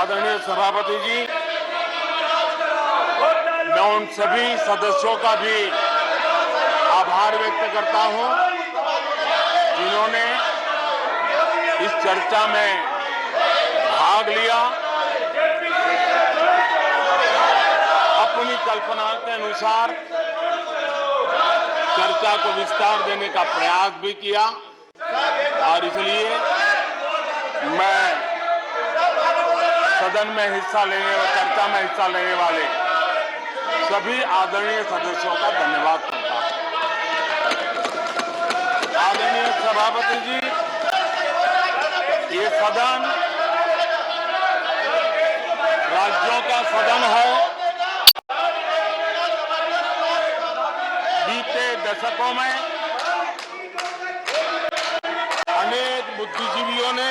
आदरणीय सभापति जी, मैं उन सभी सदस्यों का भी आभार व्यक्त करता हूं जिन्होंने इस चर्चा में भाग लिया, अपनी कल्पना के अनुसार चर्चा को विस्तार देने का प्रयास भी किया और इसलिए मैं सदन में हिस्सा लेने और चर्चा में हिस्सा लेने वाले सभी आदरणीय सदस्यों का धन्यवाद करता हूं। आदरणीय सभापति जी, ये सदन राज्यों का सदन है। बीते दशकों में अनेक बुद्धिजीवियों ने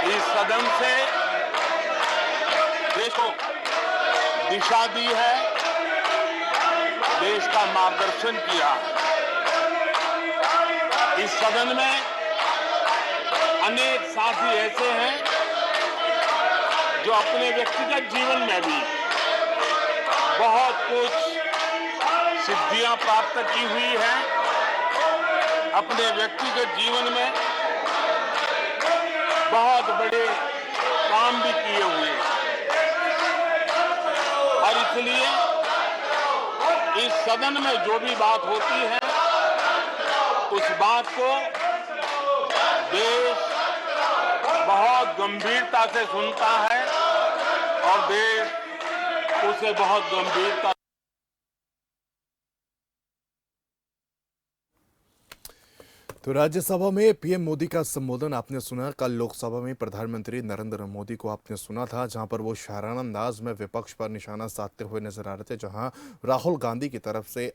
इस सदन से देश को दिशा दी है, देश का मार्गदर्शन किया। इस सदन में अनेक साथी ऐसे हैं जो अपने व्यक्तिगत जीवन में भी बहुत कुछ सिद्धियां प्राप्त की हुई हैं, अपने व्यक्तिगत जीवन में बहुत बड़े काम भी किए हुए हैं और इसलिए इस सदन में जो भी बात होती है उस बात को देश बहुत गंभीरता से सुनता है और देश उसे बहुत गंभीरता। तो राज्यसभा में पीएम मोदी का संबोधन आपने सुना। कल लोकसभा में प्रधानमंत्री नरेंद्र मोदी को आपने सुना था, जहां पर वो शाराना अंदाज में विपक्ष पर निशाना साधते हुए नजर आ रहे थे, जहां राहुल गांधी की तरफ से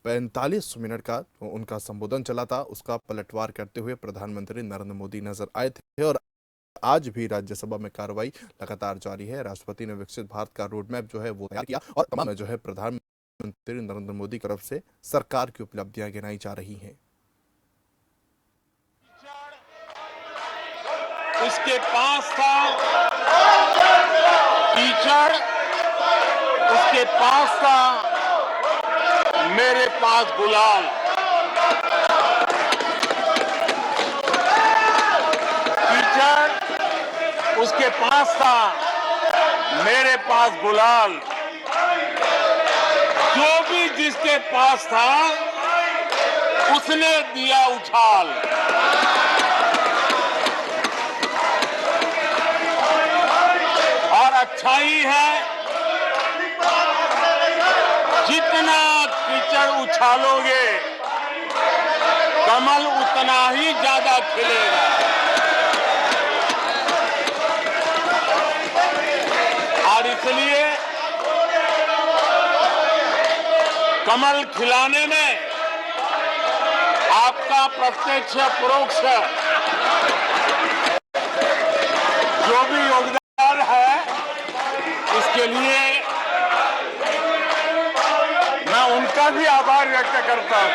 45 मिनट का उनका संबोधन चला था। उसका पलटवार करते हुए प्रधानमंत्री नरेंद्र मोदी नजर आए थे और आज भी राज्यसभा में कार्रवाई लगातार जारी है। राष्ट्रपति ने विकसित भारत का रोड मैप जो है वो तैयार किया और तमाम जो है प्रधानमंत्री नरेंद्र मोदी की तरफ से सरकार की उपलब्धियां गिनाई जा रही हैं। उसके पास था कीचड़, उसके पास था मेरे पास गुलाल। कीचड़ उसके पास था, मेरे पास गुलाल। जो भी जिसके पास था उसने दिया उछाल। अच्छाई है, जितना कीचड़ उछालोगे कमल उतना ही ज्यादा खिलेगा। और इसलिए कमल खिलाने में आपका प्रत्यक्ष परोक्ष जो भी योगदान है, इसके लिए मैं उनका भी आभार व्यक्त करता हूं।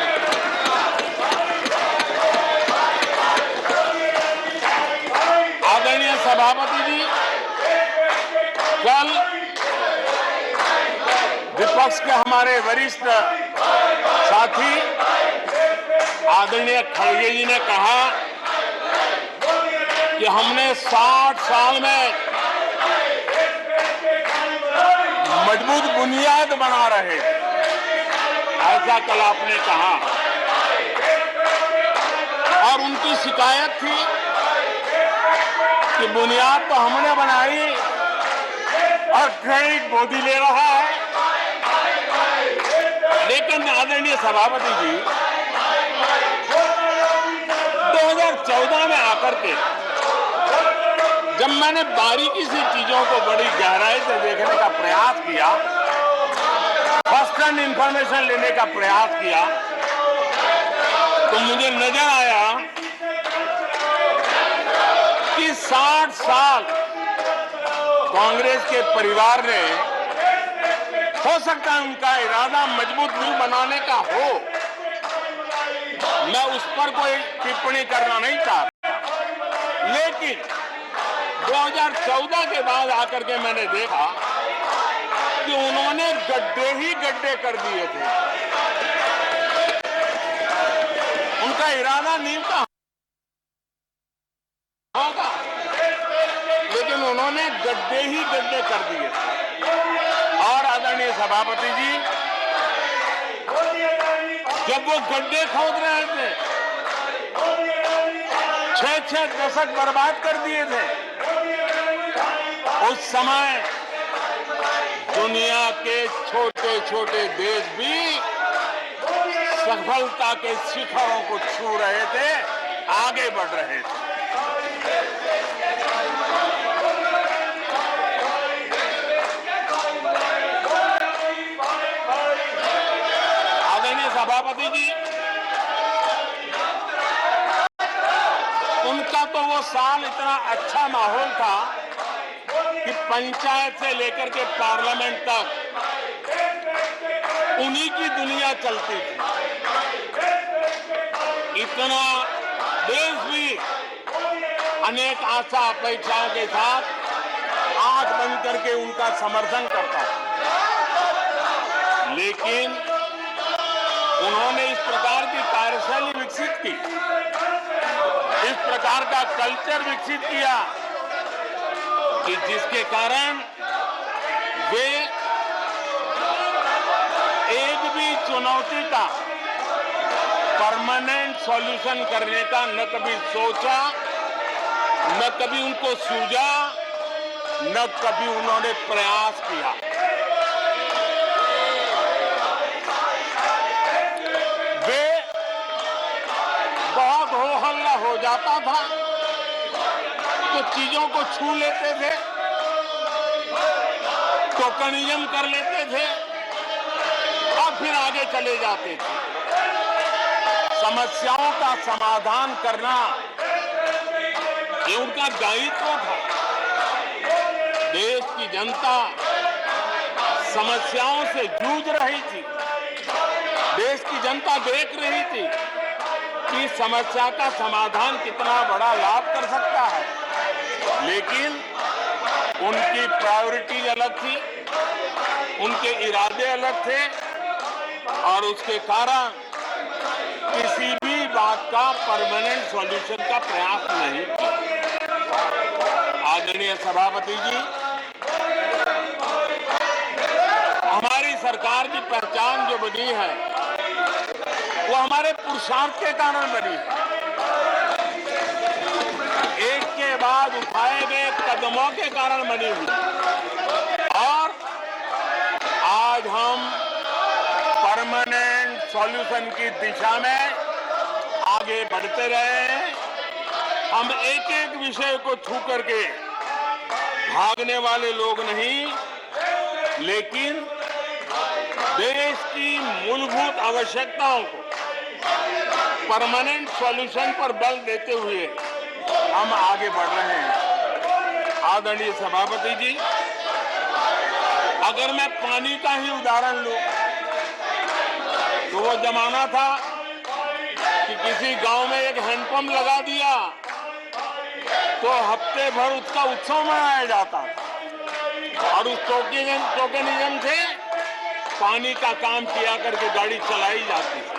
आदरणीय सभापति जी, कल विपक्ष के हमारे वरिष्ठ साथी आदरणीय खड़गे जी ने कहा कि हमने 60 साल में मजबूत बुनियाद बना रहे, ऐसा कल आपने कहा। और उनकी शिकायत थी कि बुनियाद तो हमने बनाई और क्रेडिट मोदी ले रहा है। लेकिन आदरणीय सभापति जी, 2014 में आकर के जब मैंने बारीकी से चीजों को बड़ी गहराई से देखने का प्रयास किया, फर्स्ट हैंड इंफॉर्मेशन लेने का प्रयास किया, तो मुझे नजर आया कि 60 साल कांग्रेस के परिवार ने, हो सकता है उनका इरादा मजबूत मिल बनाने का हो, मैं उस पर कोई टिप्पणी करना नहीं चाहता, लेकिन 2014 के बाद आकर के मैंने देखा कि उन्होंने गड्ढे ही गड्ढे कर दिए थे। उनका इरादा नीम का होगा, लेकिन उन्होंने गड्ढे ही गड्ढे कर दिए। और आदरणीय सभापति जी, जब वो गड्ढे खोद रहे थे, 6-6 दशक बर्बाद कर दिए थे, उस समय दुनिया के छोटे छोटे देश भी सफलता के शिखरों को छू रहे थे, आगे बढ़ रहे थे। आदरणीय सभापति जी, उनका तो वो साल इतना अच्छा माहौल था कि पंचायत से लेकर के पार्लियामेंट तक उन्हीं की दुनिया चलती थी। इतना देश भी अनेक आशा अपेक्षाओं के साथ आंख बंद करके उनका समर्थन करता था। लेकिन उन्होंने इस प्रकार की कार्यशैली विकसित की, इस प्रकार का कल्चर विकसित किया कि जिसके कारण वे एक भी चुनौती का परमानेंट सॉल्यूशन करने का न कभी सोचा, न कभी उनको सूझा, न कभी उन्होंने प्रयास किया। वे बहुत हो हल्ला हो जाता था तो चीजों को छू लेते थे, टोकनिज्म कर लेते थे और फिर आगे चले जाते थे। समस्याओं का समाधान करना ये उनका दायित्व था। देश की जनता समस्याओं से जूझ रही थी, देश की जनता देख रही थी कि समस्या का समाधान कितना बड़ा लाभ कर सकता है, लेकिन उनकी प्रायोरिटीज अलग थी, उनके इरादे अलग थे और उसके कारण किसी भी बात का परमानेंट सॉल्यूशन का प्रयास नहीं किया। आदरणीय सभापति जी, हमारी सरकार की पहचान जो बनी है वो हमारे पुरुषार्थ के कारण बनी है। एक के बाद उठाए गए कदमों के कारण बनी हुई और आज हम परमानेंट सॉल्यूशन की दिशा में आगे बढ़ते रहे हैं। हम एक एक विषय को छू करके भागने वाले लोग नहीं, लेकिन देश की मूलभूत आवश्यकताओं को परमानेंट सॉल्यूशन पर बल देते हुए हम आगे बढ़ रहे हैं। आदरणीय सभापति जी, अगर मैं पानी का ही उदाहरण लूं तो वो जमाना था कि किसी गांव में एक हैंडपंप लगा दिया तो हफ्ते भर उसका उत्सव मनाया जाता था और उस टोकनिज्म से पानी का काम किया करके गाड़ी चलाई जाती थी।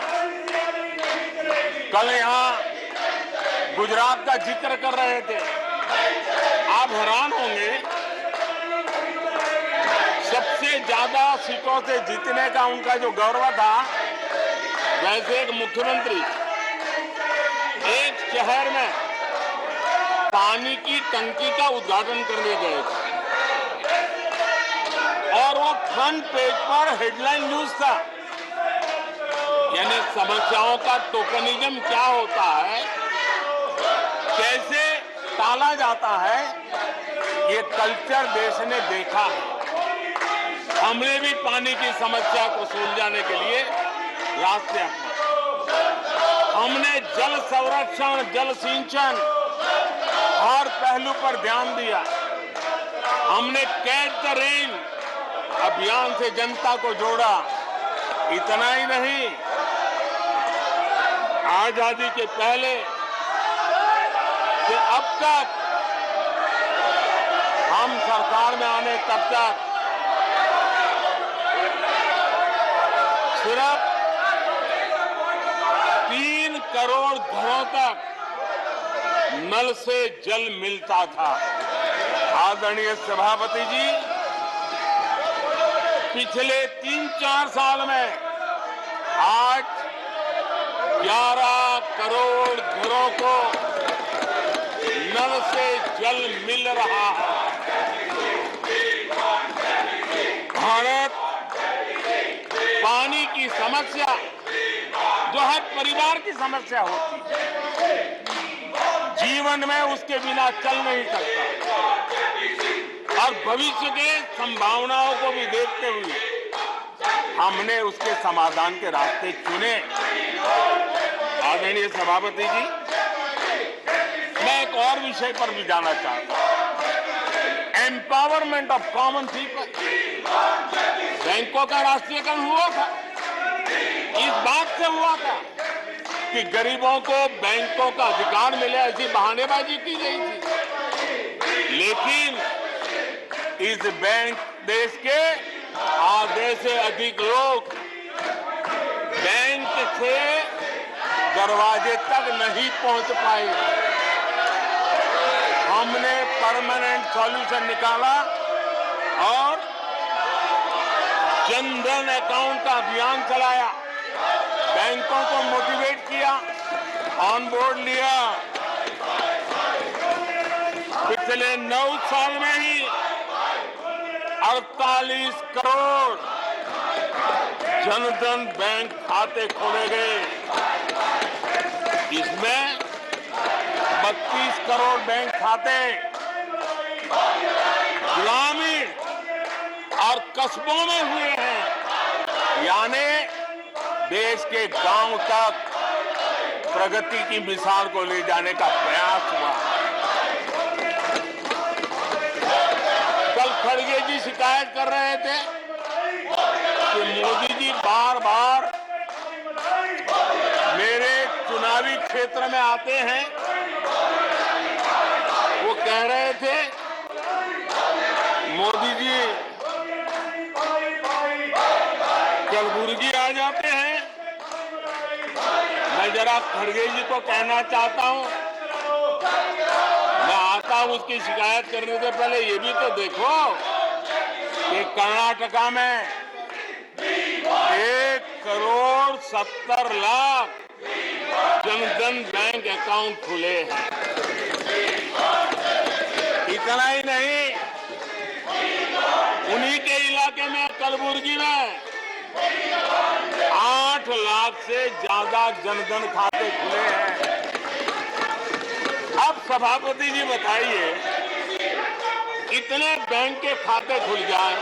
कल यहाँ गुजरात का जिक्र कर रहे थे, आप हैरान होंगे, सबसे ज्यादा सीटों से जीतने का उनका जो गौरव था, वैसे एक मुख्यमंत्री एक शहर में पानी की टंकी का उद्घाटन करने गए थे और वो फ्रंट पेज पर हेडलाइन न्यूज था। यानी समस्याओं का टोकनिज्म क्या होता है, कैसे टाला जाता है, ये कल्चर देश ने देखा है। हमने भी पानी की समस्या को सुलझाने के लिए रास्ते अपनाए। हमने जल संरक्षण, जल सिंचन हर पहलू पर ध्यान दिया। हमने कैच द रेन अभियान से जनता को जोड़ा। इतना ही नहीं, आजादी के पहले कि अब तक हम सरकार में आने तब तक सिर्फ 3 करोड़ घरों तक नल से जल मिलता था। आदरणीय सभापति जी, पिछले 3-4 साल में आज 11 करोड़ घरों को नल से जल मिल रहा है। भारत पानी की समस्या जो हर परिवार की समस्या होती है, जीवन में उसके बिना चल नहीं सकता और भविष्य के संभावनाओं को भी देखते हुए हमने उसके समाधान के रास्ते चुने। आदरणीय सभापति जी, मैं एक और विषय पर भी जाना चाहता हूं। Empowerment of common people. बैंकों का राष्ट्रीयकरण हुआ था, इस बात से हुआ था कि गरीबों को बैंकों का अधिकार मिले, ऐसी बहानेबाजी की गई थी। लेकिन इस बैंक देश के आधे से अधिक लोग बैंक से दरवाजे तक नहीं पहुंच पाए। हमने परमानेंट सॉल्यूशन निकाला और जनधन अकाउंट का अभियान चलाया, बैंकों को मोटिवेट किया, ऑन बोर्ड लिया। पिछले 9 साल में ही 48 करोड़ जनधन बैंक खाते खोले गए। इसमें 32 करोड़ बैंक खाते ग्रामीण और कस्बों में हुए हैं, यानी देश के गांव तक प्रगति की मिसाल को ले जाने का प्रयास हुआ। कल खड़गे जी शिकायत कर रहे थे कि मोदी जी बार बार मेरे चुनावी क्षेत्र में आते हैं। वो कह रहे थे मोदी जी कलबुर्गी आ जाते हैं। मैं जरा खड़गे जी को कहना चाहता हूं, मैं आता हूं उसकी शिकायत करने से पहले ये भी तो देखो कि कर्नाटका में 1 करोड़ 70 लाख जनधन बैंक अकाउंट खुले हैं। इतना ही नहीं, उन्हीं के इलाके में कलबुर्गी में 8 लाख से ज्यादा जनधन खाते खुले हैं। अब सभापति जी बताइए, इतने बैंक के खाते खुल जाए,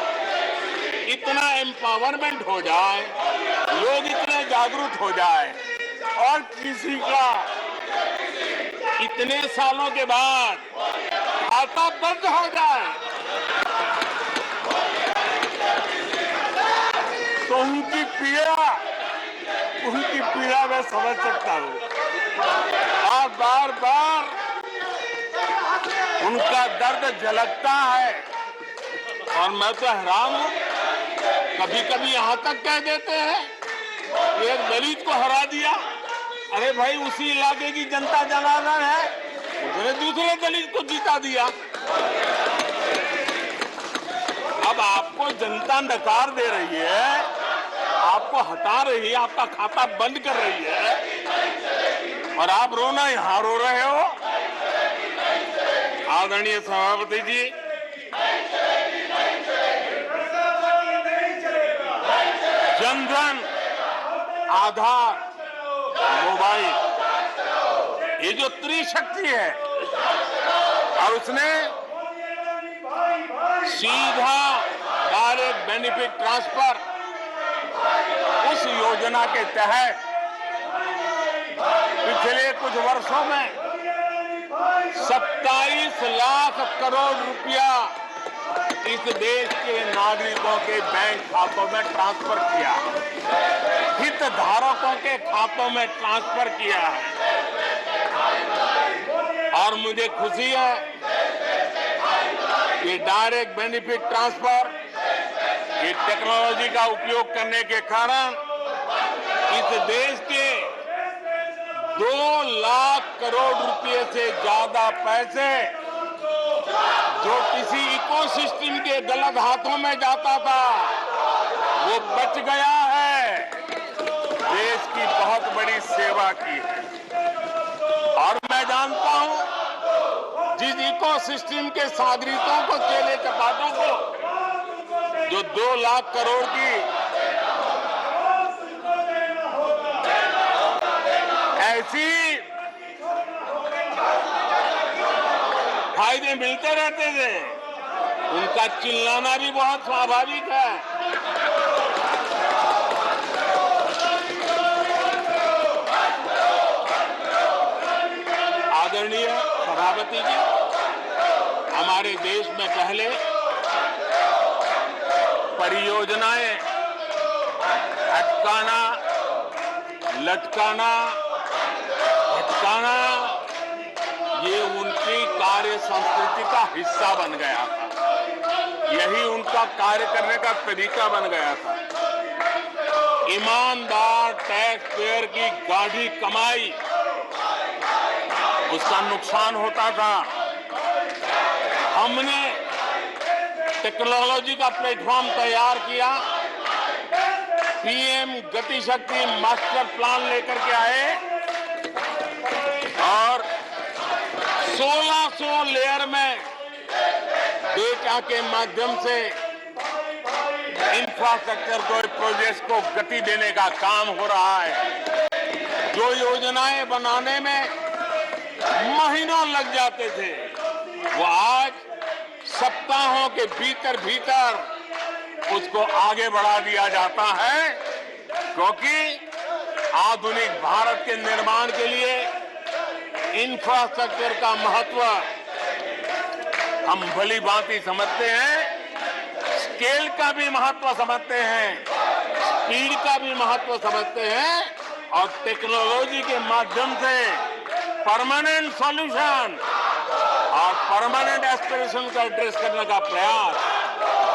इतना एम्पावरमेंट हो जाए, लोग इतने जागरूक हो जाए और किसी का इतने सालों के बाद खाता बंद हो जाए तो उनकी पीड़ा मैं समझ सकता हूं और बार बार उनका दर्द झलकता है। और मैं तो हैरान हूं, कभी कभी यहां तक कह देते हैं एक दलित को हरा दिया। अरे भाई, उसी इलाके की जनता जनार्दन है, उसने दूसरे दलित को जीता दिया। अब आपको जनता नकार दे रही है, आपको हटा रही है, आपका खाता बंद कर रही है और आप रोना यहां रो रहे हो। आदरणीय सभापति जी, जनधन, आधार, मोबाइल, ये जो त्रिशक्ति है और उसने सीधा डायरेक्ट बेनिफिट ट्रांसफर, उस योजना के तहत पिछले कुछ वर्षों में 27 लाख करोड़ रुपया इस देश के नागरिकों के बैंक खातों में ट्रांसफर किया, हितधारकों के खातों में ट्रांसफर किया है। और मुझे खुशी है कि डायरेक्ट बेनिफिट ट्रांसफर, ये टेक्नोलॉजी का उपयोग करने के कारण इस देश के 2 लाख करोड़ रुपए से ज्यादा पैसे जो किसी इकोसिस्टम के गलत हाथों में जाता था वो बच गया है। देश की बहुत बड़ी सेवा की है और मैं जानता हूं जिस इकोसिस्टम के सागरिकों को, केले कपाटों को जो 2 लाख करोड़ की ऐसी फायदे मिलते रहते थे, उनका चिल्लाना भी बहुत स्वाभाविक है। आदरणीय सभापति जी, हमारे देश में पहले परियोजनाएं अटकाना, लटकाना, भटकाना, ये उनकी कार्य संस्कृति का हिस्सा बन गया था। यही उनका कार्य करने का तरीका बन गया था। ईमानदार टैक्स पेयर की गाढ़ी कमाई, उसका नुकसान होता था। हमने टेक्नोलॉजी का प्लेटफॉर्म तैयार किया, पीएम गति शक्ति मास्टर प्लान लेकर के आए और 1600 लेयर में डेटा के माध्यम से इंफ्रास्ट्रक्चर को, प्रोजेक्ट्स को गति देने का काम हो रहा है। जो योजनाएं बनाने में महीनों लग जाते थे, वो आज सप्ताहों के भीतर भीतर उसको आगे बढ़ा दिया जाता है, क्योंकि आधुनिक भारत के निर्माण के लिए इंफ्रास्ट्रक्चर का महत्व हम भली भांति समझते हैं, स्केल का भी महत्व समझते हैं, स्पीड का भी महत्व समझते हैं और टेक्नोलॉजी के माध्यम से परमानेंट सॉल्यूशन और परमानेंट एस्पिरेशन का एड्रेस करने का प्रयास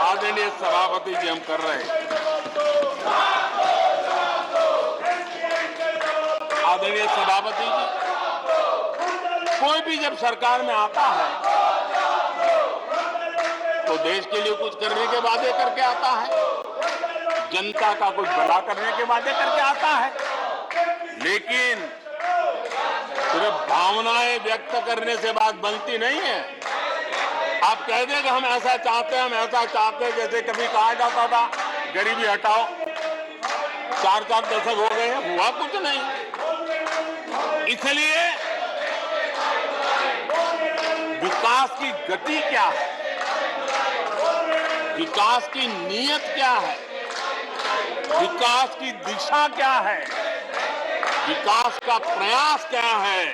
आदरणीय सभापति जी हम कर रहे हैं। आदरणीय सभापति जी, कोई भी जब सरकार में आता है तो देश के लिए कुछ करने के वादे करके आता है, जनता का कुछ भला करने के वादे करके आता है, लेकिन सिर्फ भावनाएं व्यक्त करने से बात बनती नहीं है। आप कह दें कि हम ऐसा चाहते हैं, हम ऐसा चाहते हैं, जैसे कभी कहा जाता था गरीबी हटाओ, 4 दशक हो गए हैं, हुआ कुछ नहीं। इसलिए विकास की गति क्या है, विकास की नीयत क्या है, विकास की दिशा क्या है, विकास का प्रयास क्या है,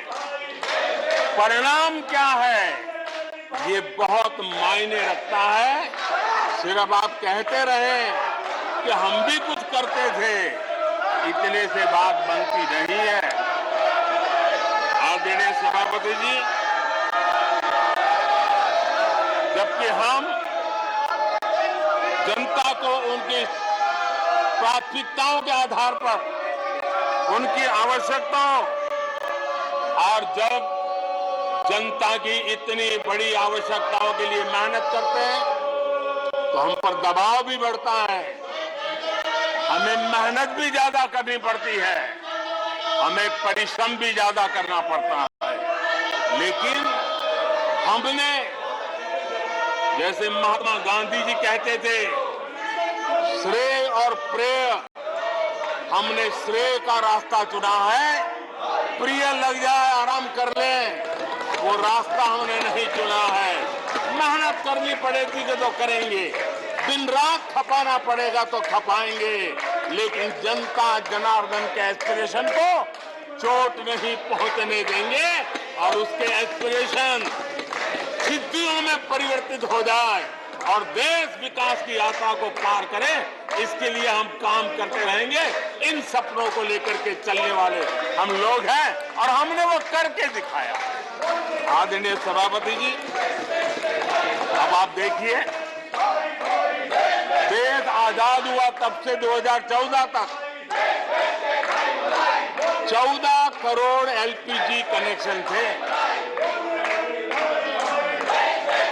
परिणाम क्या है, ये बहुत मायने रखता है। सिर्फ आप कहते रहे कि हम भी कुछ करते थे, इतने से बात बनती नहीं है। आदरणीय सभापति जी, जबकि हम जनता को उनकी प्राथमिकताओं के आधार पर, उनकी आवश्यकताओं, और जब जनता की इतनी बड़ी आवश्यकताओं के लिए मेहनत करते हैं तो हम पर दबाव भी बढ़ता है, हमें मेहनत भी ज्यादा करनी पड़ती है, हमें परिश्रम भी ज्यादा करना पड़ता है। लेकिन हमने, जैसे महात्मा गांधी जी कहते थे, श्रेय और प्रेय, हमने श्रेय का रास्ता चुना है, प्रिय लग जाए आराम कर ले, वो रास्ता हमने नहीं चुना है। मेहनत करनी पड़ेगी तो करेंगे, दिन रात खपाना पड़ेगा तो खपाएंगे, लेकिन जनता जनार्दन के एस्पिरेशन को चोट नहीं पहुंचने देंगे और उसके एस्पिरेशन सिद्धियों में परिवर्तित हो जाए और देश विकास की यात्रा को पार करे, इसके लिए हम काम करते रहेंगे। इन सपनों को लेकर के चलने वाले हम लोग हैं और हमने वो करके दिखाया। आदरणीय सभापति जी, अब आप देखिए, देश आजाद हुआ तब से 2014 तक 14 करोड़ एलपीजी कनेक्शन थे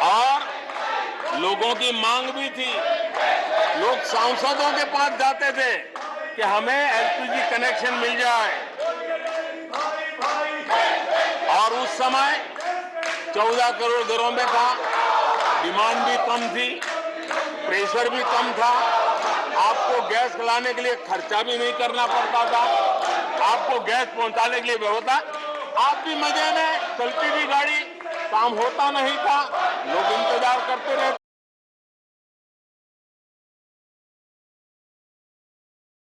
और लोगों की मांग भी थी। लोग सांसदों के पास जाते थे कि हमें एलपीजी कनेक्शन मिल जाए, और उस समय 14 करोड़ घरों में था, डिमांड भी कम थी, प्रेशर भी कम था, आपको गैस लाने के लिए खर्चा भी नहीं करना पड़ता था, आपको गैस पहुंचाने के लिए व्यवस्था, आप भी मजे में चलती थी गाड़ी, काम होता नहीं था, लोग इंतजार करते रहते।